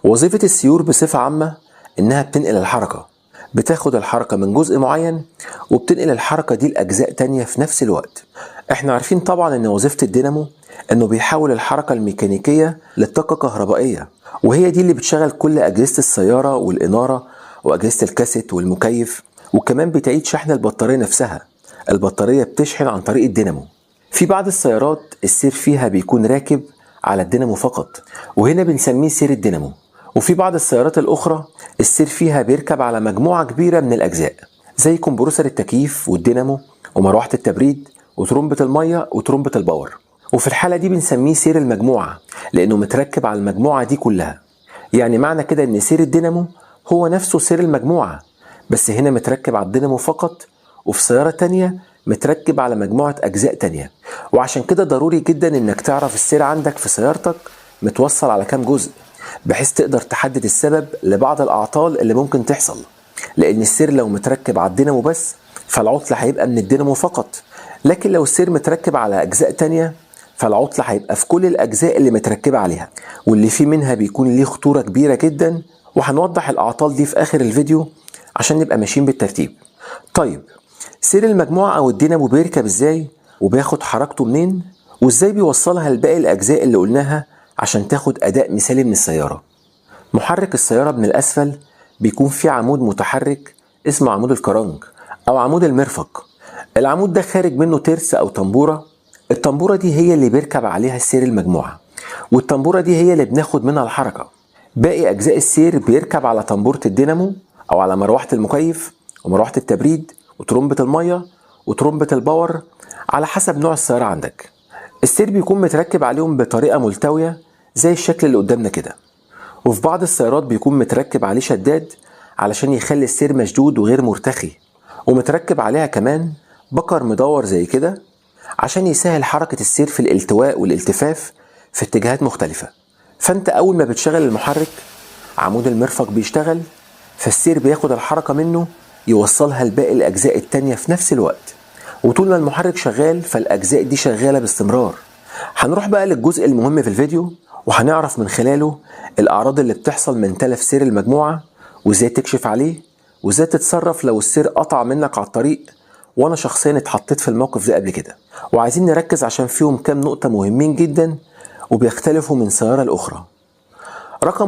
وظيفة السيور بصفة عامة إنها بتنقل الحركة، بتاخد الحركة من جزء معين وبتنقل الحركة دي لأجزاء تانية في نفس الوقت. احنا عارفين طبعا إن وظيفة الدينامو إنه بيحول الحركة الميكانيكية لطاقة كهربائية، وهي دي اللي بتشغل كل أجهزة السيارة والإنارة وأجهزة الكاسيت والمكيف، وكمان بتعيد شحن البطارية نفسها. البطارية بتشحن عن طريق الدينامو. في بعض السيارات السير فيها بيكون راكب على الدينامو فقط، وهنا بنسميه سير الدينامو. وفي بعض السيارات الأخرى السير فيها بيركب على مجموعة كبيرة من الأجزاء، زي كمبروسر التكييف والدينامو ومروحة التبريد وترمبة المية وترمبة الباور. وفي الحالة دي بنسميه سير المجموعة، لأنه متركب على المجموعة دي كلها. يعني معنى كده إن سير الدينامو هو نفسه سير المجموعة، بس هنا متركب على الدينامو فقط، وفي سيارة تانية متركب على مجموعة أجزاء تانية. وعشان كده ضروري جدا إنك تعرف السير عندك في سيارتك متوصل على كام جزء، بحيث تقدر تحدد السبب لبعض الأعطال اللي ممكن تحصل. لأن السير لو متركب على الدينامو بس فالعطل هيبقى من الدينامو فقط، لكن لو السير متركب على أجزاء تانية فالعطل هيبقى في كل الأجزاء اللي متركبة عليها، واللي فيه منها بيكون ليه خطورة كبيرة جدا. وهنوضح الأعطال دي في آخر الفيديو عشان نبقى ماشيين بالترتيب. طيب، سير المجموعة أو الدينامو بيركب إزاي، وبياخد حركته منين، وإزاي بيوصلها لباقي الأجزاء اللي قلناها عشان تاخد أداء مثالي من السيارة؟ محرك السيارة من الأسفل بيكون فيه عمود متحرك اسمه عمود الكرنك أو عمود المرفق. العمود ده خارج منه ترس أو طنبورة. الطنبورة دي هي اللي بيركب عليها سير المجموعة، والطنبورة دي هي اللي بناخد منها الحركة. باقي أجزاء السير بيركب على طنبورة الدينامو أو على مروحة المكيف ومروحة التبريد وترمبة المية وترمبة الباور على حسب نوع السيارة عندك. السير بيكون متركب عليهم بطريقة ملتوية زي الشكل اللي قدامنا كده، وفي بعض السيارات بيكون متركب عليه شداد علشان يخلي السير مشدود وغير مرتخي، ومتركب عليها كمان بكر مدور زي كده عشان يسهل حركة السير في الالتواء والالتفاف في اتجاهات مختلفة. فانت اول ما بتشغل المحرك عمود المرفق بيشتغل، فالسير بياخد الحركة منه يوصلها لباقي الأجزاء التانية في نفس الوقت، وطول ما المحرك شغال فالأجزاء دي شغالة باستمرار. هنروح بقى للجزء المهم في الفيديو، وهنعرف من خلاله الأعراض اللي بتحصل من تلف سير المجموعة، وإزاي تكشف عليه، وإزاي تتصرف لو السير قطع منك على الطريق. وأنا شخصيا اتحطيت في الموقف ده قبل كده، وعايزين نركز عشان فيهم كام نقطة مهمين جدا وبيختلفوا من سيارة لأخرى.